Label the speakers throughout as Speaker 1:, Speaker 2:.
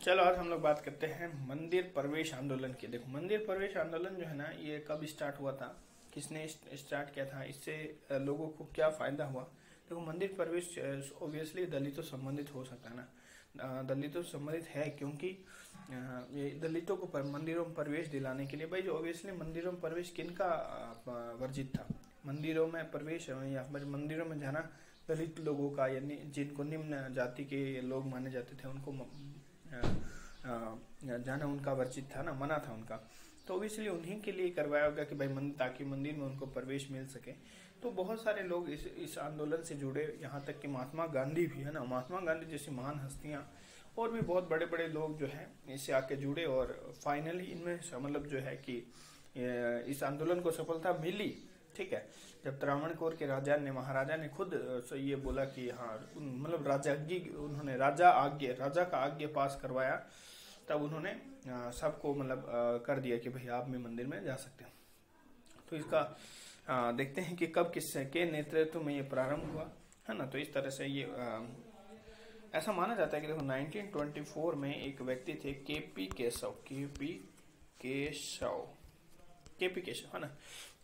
Speaker 1: चलो आज हम लोग बात करते हैं मंदिर प्रवेश आंदोलन की। देखो, मंदिर प्रवेश आंदोलन जो है ना, ये कब स्टार्ट हुआ था, किसने स्टार्ट किया था, इससे लोगों को क्या फायदा हुआ। देखो, मंदिर प्रवेश ऑब्वियसली दलितों से संबंधित हो सकता है ना, दलितों से संबंधित है क्योंकि ये दलितों को मंदिरों में प्रवेश दिलाने के लिए। भाई ऑब्वियसली मंदिरों में प्रवेश किनका वर्जित था, मंदिरों में प्रवेश या फिर मंदिरों में जाना दलित लोगों का, यानी जिनको निम्न जाति के लोग माने जाते थे उनको जाना उनका वर्जित था ना, मना था उनका। तो इसलिए उन्हीं के लिए करवाया होगा कि भाई ताकि मंदिर में उनको प्रवेश मिल सके। तो बहुत सारे लोग इस आंदोलन से जुड़े, यहाँ तक कि महात्मा गांधी भी है ना, महात्मा गांधी जैसी महान हस्तियां और भी बहुत बड़े बड़े लोग जो हैं इससे आके जुड़े और फाइनली इनमें मतलब जो है कि इस आंदोलन को सफलता मिली। ठीक है, जब त्रावणकोर के महाराजा ने खुद ये बोला कि हाँ, मतलब उन्होंने राजा का आज्ञा पास करवाया, तब उन्होंने सबको मतलब कर दिया कि भाई आप भी मंदिर में जा सकते हैं। तो इसका देखते हैं कि कब किससे के नेतृत्व में ये प्रारंभ हुआ है ना। तो इस तरह से ये ऐसा माना जाता है कि देखो 1924 में एक व्यक्ति थे केपी केशव है ना,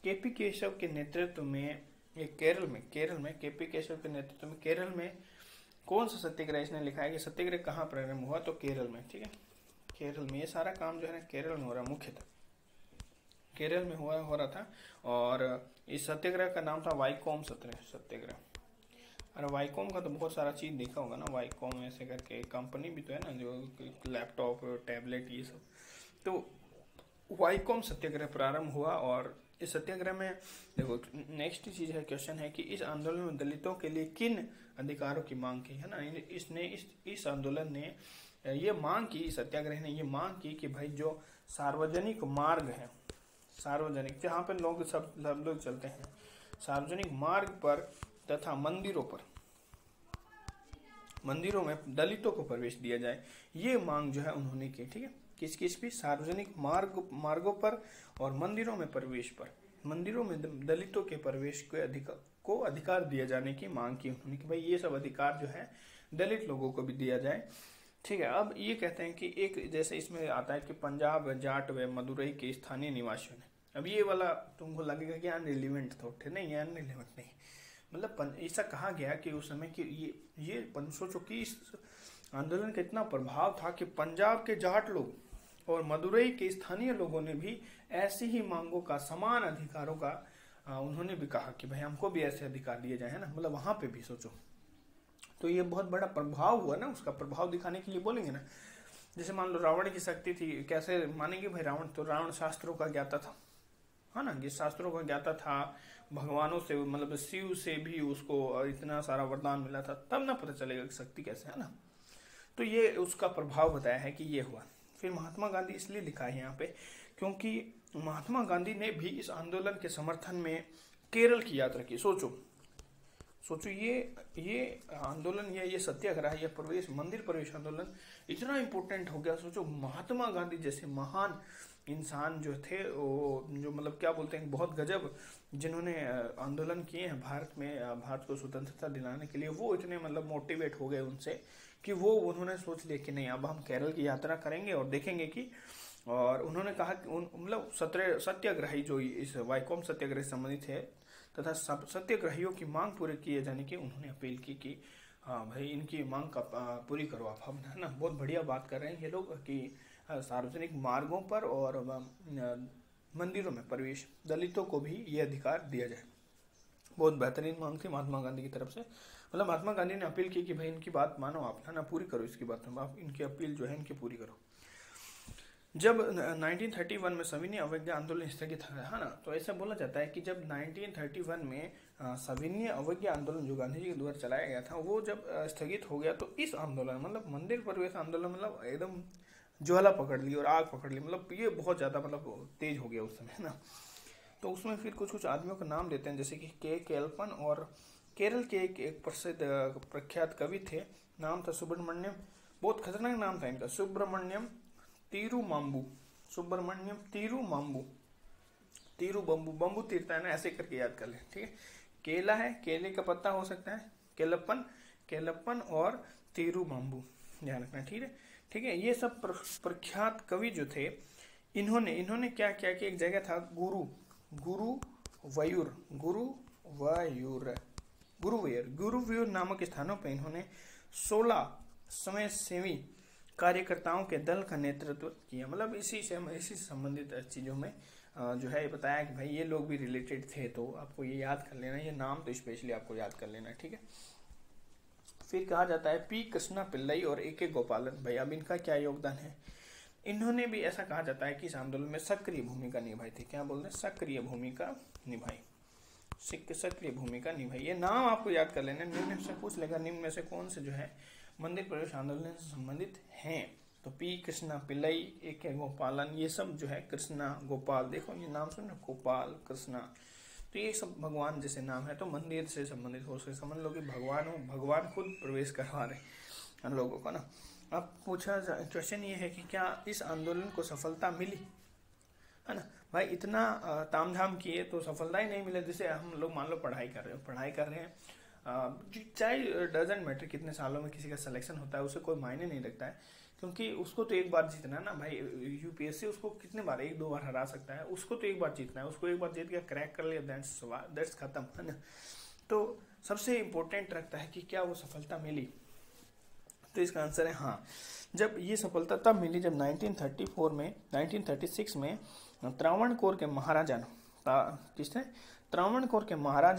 Speaker 1: केपी केशव के नेतृत्व में एक केरल में केपी केशव के नेतृत्व में केरल में कौन सा सत्याग्रह, इसने लिखा है कि सत्याग्रह कहाँ प्रारंभ हुआ, तो केरल में। ठीक है, केरल में ये सारा काम जो है ना केरल में हो रहा, मुख्यतः केरल में हो रहा था। और इस सत्याग्रह का नाम था वाइकोम सत्याग्रह। अरे वाइकोम का तो बहुत सारा चीज देखा होगा ना, वाइकोम ऐसे करके कंपनी भी तो है ना, जो लैपटॉप टैबलेट ये सब। तो वाइकोम सत्याग्रह प्रारंभ हुआ और इस सत्याग्रह में देखो नेक्स्ट चीज है, क्वेश्चन है कि इस आंदोलन में दलितों के लिए किन अधिकारों की मांग की है ना। इस आंदोलन ने ये मांग की, सत्याग्रह ने ये मांग की कि भाई जो सार्वजनिक मार्ग है, सार्वजनिक जहाँ पे लोग सब लोग चलते हैं, सार्वजनिक मार्ग पर तथा मंदिरों में दलितों को प्रवेश दिया जाए, ये मांग जो है उन्होंने की। ठीक है, किस भी सार्वजनिक मार्गों पर और मंदिरों में प्रवेश पर, मंदिरों में दलितों के प्रवेश को अधिकार दिया जाने की मांग की उन्होंने कि भाई ये सब अधिकार जो है दलित लोगों को भी दिया जाए। ठीक है, अब ये कहते हैं कि एक जैसे इसमें आता है कि पंजाब, जाट व मदुरई के स्थानीय निवासियों ने, अब ये वाला तुमको लगेगा कि अनरिलेवेंट थॉट है, नहीं अनरिलेवेंट नहीं, मतलब ऐसा कहा गया कि उस समय कि ये 524 आंदोलन का इतना प्रभाव था कि पंजाब के जाट लोग और मदुरई के स्थानीय लोगों ने भी ऐसी ही मांगों का, समान अधिकारों का उन्होंने भी कहा कि भाई हमको भी ऐसे अधिकार दिए जाए, है ना। मतलब वहां पे भी सोचो, तो ये बहुत बड़ा प्रभाव हुआ ना, उसका प्रभाव दिखाने के लिए बोलेंगे ना। जैसे मान लो रावण की शक्ति थी, कैसे मानेंगे भाई रावण शास्त्रों का ज्ञाता था, है ना, ये शास्त्रों का ज्ञाता था, भगवानों से मतलब शिव से भी उसको इतना सारा वरदान मिला था, तब ना पता चलेगा कि शक्ति कैसे है ना। तो ये उसका प्रभाव बताया है कि ये हुआ। फिर महात्मा गांधी इसलिए लिखा है यहाँ पे क्योंकि महात्मा गांधी ने भी इस आंदोलन के समर्थन में केरल की यात्रा की। सोचो ये आंदोलन या ये सत्याग्रह या मंदिर प्रवेश आंदोलन इतना इंपॉर्टेंट हो गया। सोचो महात्मा गांधी जैसे महान इंसान जो थे, वो जो मतलब क्या बोलते हैं, बहुत गजब जिन्होंने आंदोलन किए हैं भारत में, भारत को स्वतंत्रता दिलाने के लिए, वो इतने मतलब मोटिवेट हो गए उनसे कि वो उन्होंने सोच लिया कि नहीं अब हम केरल की यात्रा करेंगे और देखेंगे कि, और उन्होंने कहा कि मतलब सत्याग्रही जो इस वाइकोम सत्याग्रह से संबंधित है तथा सत्याग्रहियों की मांग पूरी किए जाने की उन्होंने अपील की कि हाँ भाई इनकी मांग का पूरी करो आप, हम है ना। बहुत बढ़िया बात कर रहे हैं ये लोग कि सार्वजनिक मार्गों पर और मंदिरों में प्रवेश दलितों को भी ये अधिकार दिया जाए। बहुत बेहतरीन मांग थी महात्मा गांधी की तरफ से। मतलब महात्मा गांधी ने अपील की कि भाई इनकी बात मानो आप, है ना, पूरी करो इसकी बात, आप इनकी अपील जो है इनकी पूरी करो। जब 1931 में सविनय अवज्ञा आंदोलन स्थगित है ना, तो ऐसा बोला जाता है कि जब 1931 में सविनय अवज्ञा आंदोलन जो गांधी जी के द्वारा चलाया गया था, वो जब स्थगित हो गया, तो इस आंदोलन मतलब मंदिर प्रवेश आंदोलन मतलब एकदम ज्वाला पकड़ ली और आग पकड़ ली, मतलब ये बहुत ज्यादा मतलब तेज हो गया उस समय, है ना। तो उसमें फिर कुछ आदमियों का नाम देते हैं, जैसे कि केलपन, और केरल के एक प्रसिद्ध प्रख्यात कवि थे, नाम था सुब्रमण्यम, बहुत खतरनाक नाम था इनका, सुब्रमण्यम तिरुमाम्बू, बम्बू तीरता है ना, ऐसे करके याद कर ले। ठीक है, केला है, केले का पत्ता हो सकता है, केलप्पन और तिरुमाम्बू, ध्यान रखना। ठीक है, ठीक है। ये सब प्रख्यात कवि जो थे, इन्होंने क्या क्या कि एक जगह था गुरुवायूर गुरुवायूर नामक स्थानों पर इन्होंने 16 स्वयंसेवी कार्यकर्ताओं के दल का नेतृत्व किया। मतलब इसी से संबंधित चीजों में जो है बताया कि भाई ये लोग भी रिलेटेड थे, तो आपको ये याद कर लेना, ये नाम तो स्पेशली आपको याद कर लेना, ठीक है। फिर कहा जाता है पी कृष्णा पिल्लई और ए के गोपालन। भाई अब इनका क्या योगदान है? इन्होंने भी ऐसा कहा जाता है कि इस आंदोलन में सक्रिय भूमिका निभाई थी। क्या बोलते हैं? सक्रिय भूमिका निभाई। ये नाम आपको याद कर लेना, निम्न से पूछ लेगा निम्न में से कौन से जो है मंदिर प्रवेश आंदोलन से संबंधित हैं। तो पी कृष्णा पिल्लई, ए के गोपालन, ये सब जो है कृष्णा गोपाल, देखो ये नाम सुनो, गोपाल कृष्णा, तो ये सब भगवान जैसे नाम है, तो मंदिर से संबंधित हो सकते। समझ लो कि भगवान खुद प्रवेश करवा रहे हम लोगों को ना। अब पूछा क्वेश्चन ये है कि क्या इस आंदोलन को सफलता मिली, है ना। भाई इतना तामझाम किए तो सफलता ही नहीं मिले। जैसे हम लोग मान लो पढ़ाई कर रहे हैं, चाहे डजंट मैटर कितने सालों में किसी का सिलेक्शन होता है, उसे कोई मायने नहीं रखता है, क्योंकि उसको तो एक बार जीतना है ना भाई। यूपीएससी उसको कितने बार, 1-2 बार हरा सकता है, उसको तो एक बार जीतना है। उसको एक बार जीत के क्रैक कर लिया, दैट्स खत्म, है ना। तो सबसे इम्पोर्टेंट रखता है कि क्या वो सफलता मिली। तो इसका आंसर है हाँ। जब ये सफलता तब मिली जब 1936 में त्रावणकोर के महाराजा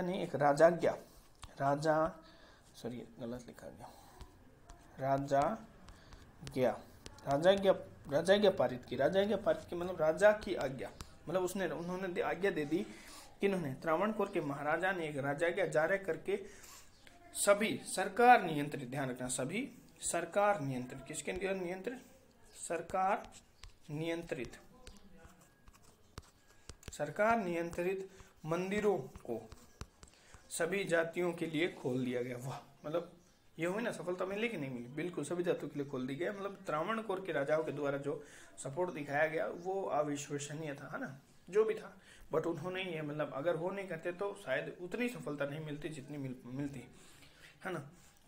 Speaker 1: ने एक राजाज्ञा पारित की। मतलब राजा की आज्ञा, मतलब उन्होंने आज्ञा दे दी कि इन्होंने त्रावणकोर के महाराजा ने एक राजाज्ञा जारी करके सभी सरकार नियंत्रित, ध्यान रखना, सभी सरकार नियंत्रित, किसके नियंत्रित? सरकार नियंत्रित मंदिरों को सभी जातियों के लिए खोल दिया गया। वाह, मतलब ये हुई ना, सफलता मिली कि नहीं मिली? बिल्कुल, सभी जातियों के लिए खोल दी गया। मतलब त्रावणकोर के राजाओं के द्वारा जो सपोर्ट दिखाया गया वो अविश्वसनीय था, है ना, जो भी था। बट उन्होंने ये, मतलब अगर वो नहीं करते तो शायद उतनी सफलता नहीं मिलती जितनी मिलती, है ना।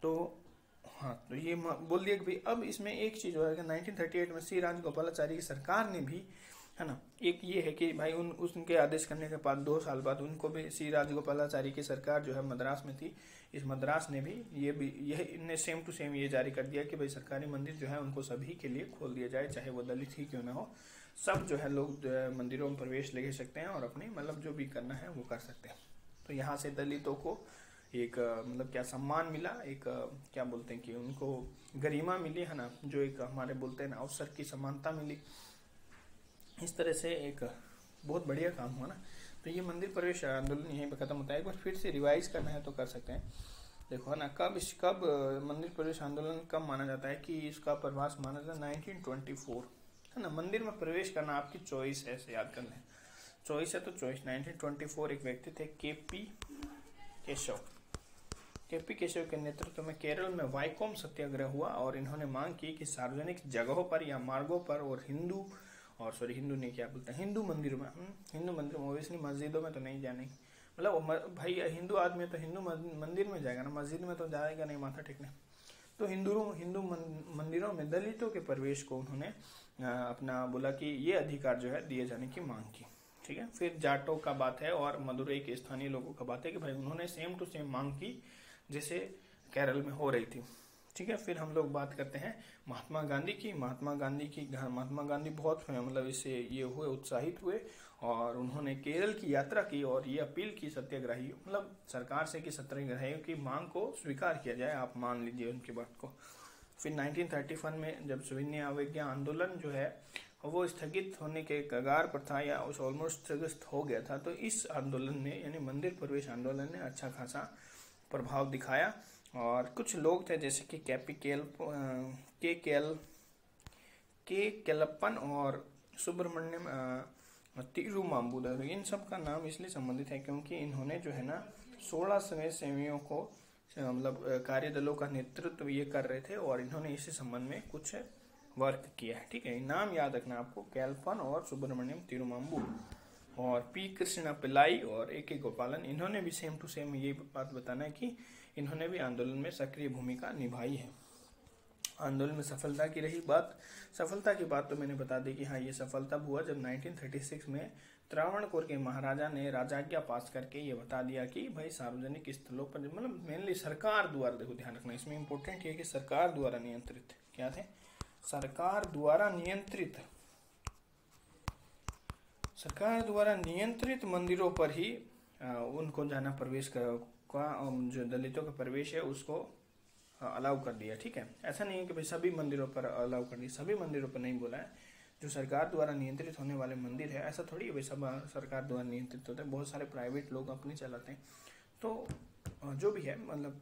Speaker 1: तो हाँ, तो ये बोल दिया कि भाई अब इसमें एक चीज हो है कि 1938 में श्री राजगोपालाचारी की सरकार ने भी, है ना, एक ये है कि भाई उनके आदेश करने के बाद 2 साल बाद उनको भी, श्री राजगोपालाचारी की सरकार जो है मद्रास में थी, इस मद्रास ने भी यह सेम टू सेम ये जारी कर दिया कि भाई सरकारी मंदिर जो है उनको सभी के लिए खोल दिया जाए, चाहे वो दलित ही क्यों ना हो। सब जो है लोग मंदिरों में प्रवेश ले सकते हैं और अपने मतलब जो भी करना है वो कर सकते हैं। तो यहाँ से दलितों को एक मतलब क्या सम्मान मिला, एक क्या बोलते हैं कि उनको गरिमा मिली, है ना, जो एक हमारे बोलते हैं ना अवसर की समानता मिली। इस तरह से एक बहुत बढ़िया काम हुआ ना। तो ये मंदिर प्रवेश आंदोलन यहीं पे खत्म होता है। एक बार फिर से रिवाइज करना है तो कर सकते हैं। देखो है ना, कब मंदिर प्रवेश आंदोलन कब माना जाता है कि इसका प्रभास माना जाता है? 1924, है ना। मंदिर में प्रवेश करना आपकी चॉइस है, ऐसे याद कर लें, चॉइस है तो चॉइस। 1924 एक व्यक्ति थे केपी केशव के नेतृत्व में केरल में वाइकोम सत्याग्रह हुआ और इन्होंने मांग की कि सार्वजनिक जगहों पर या मार्गों पर और हिंदू मंदिरों में, ओबियसली मस्जिदों में तो नहीं जाने, मतलब भाई हिंदू आदमी तो हिंदू मंदिर में जाएगा ना, मस्जिद में तो जाएगा नहीं माथा टेकने। तो हिंदू मंदिरों में दलितों के प्रवेश को उन्होंने अपना बोला कि ये अधिकार जो है दिए जाने की मांग की, ठीक है। फिर जाटों का बात है और मदुरई के स्थानीय लोगों का बात है कि भाई उन्होंने सेम टू सेम मांग की जैसे केरल में हो रही थी, ठीक है। फिर हम लोग बात करते हैं महात्मा गांधी बहुत मतलब इससे ये हुए, उत्साहित हुए और उन्होंने केरल की यात्रा की और ये अपील की सत्याग्रही, मतलब सरकार से कि सत्याग्रहियों की मांग को स्वीकार किया जाए, आप मान लीजिए उनकी बात को। फिर 1931 में जब सविनय अवज्ञा आंदोलन जो है वो स्थगित होने के कगार पर था या उस ऑलमोस्ट स्थगित हो गया था, तो इस आंदोलन ने यानी मंदिर प्रवेश आंदोलन ने अच्छा खासा प्रभाव दिखाया। और कुछ लोग थे जैसे कि के केलप्पन और सुब्रमण्यम तिरुमांबुदर, इन सब का नाम इसलिए संबंधित है क्योंकि इन्होंने जो है ना 16 स्वयंसेवियों को मतलब कार्यदलों का नेतृत्व ये कर रहे थे और इन्होंने इसी संबंध में कुछ वर्क किया है, ठीक है। नाम याद रखना आपको, केलप्पन और सुब्रमण्यम तिरुमांबू और पी कृष्णा पिल्लाई और ए के गोपालन, इन्होंने भी सेम टू सेम ये बात बताना है कि इन्होंने भी आंदोलन में सक्रिय भूमिका निभाई है। आंदोलन में सफलता की रही बात। सफलता की बात तो मैंने बता दी कि हाँ ये सफल तब हुआ जब 1936 में त्रावणकोर के महाराजा ने राजाज्ञा पास करके ये बता दिया कि भाई सार्वजनिक स्थलों पर, मतलब मेनली सरकार द्वारा, देखो ध्यान रखना इसमें इम्पोर्टेंट है कि सरकार द्वारा नियंत्रित, क्या थे, सरकार द्वारा नियंत्रित मंदिरों पर ही उनको जाना, प्रवेश का जो दलितों का प्रवेश है उसको अलाउ कर दिया। ठीक है, ऐसा नहीं है कि भाई सभी मंदिरों पर अलाउ कर दिया, सभी मंदिरों पर नहीं बोला है, जो सरकार द्वारा नियंत्रित होने वाले मंदिर है, ऐसा थोड़ी है भाई सब सरकार द्वारा नियंत्रित होते हैं, बहुत सारे प्राइवेट लोग अपने चलाते हैं। तो जो भी है मतलब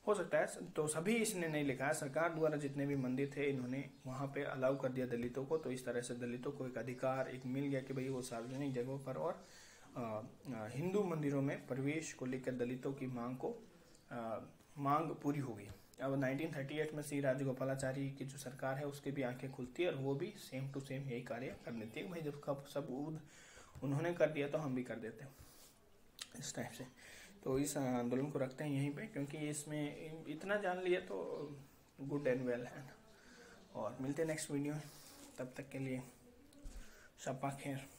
Speaker 1: हो सकता है, तो सभी इसने नहीं लिखा है, सरकार द्वारा जितने भी मंदिर थे इन्होंने वहाँ पे अलाउ कर दिया दलितों को। तो इस तरह से दलितों को एक अधिकार एक मिल गया कि भाई वो सार्वजनिक जगहों पर और हिंदू मंदिरों में प्रवेश को लेकर दलितों की मांग पूरी हो गई। अब 1938 में श्री राजगोपालाचारी की जो सरकार है उसकी भी आंखें खुलती है और वो भी सेम टू सेम यही कार्य कर देती है। भाई जब कब सब उन्होंने कर दिया तो हम भी कर देते हैं, इस टाइप से। तो इस आंदोलन को रखते हैं यहीं पे, क्योंकि इसमें इतना जान लिया तो गुड एंड वेल है। और मिलते हैं नेक्स्ट वीडियो में, तब तक के लिए शब्बा खैर।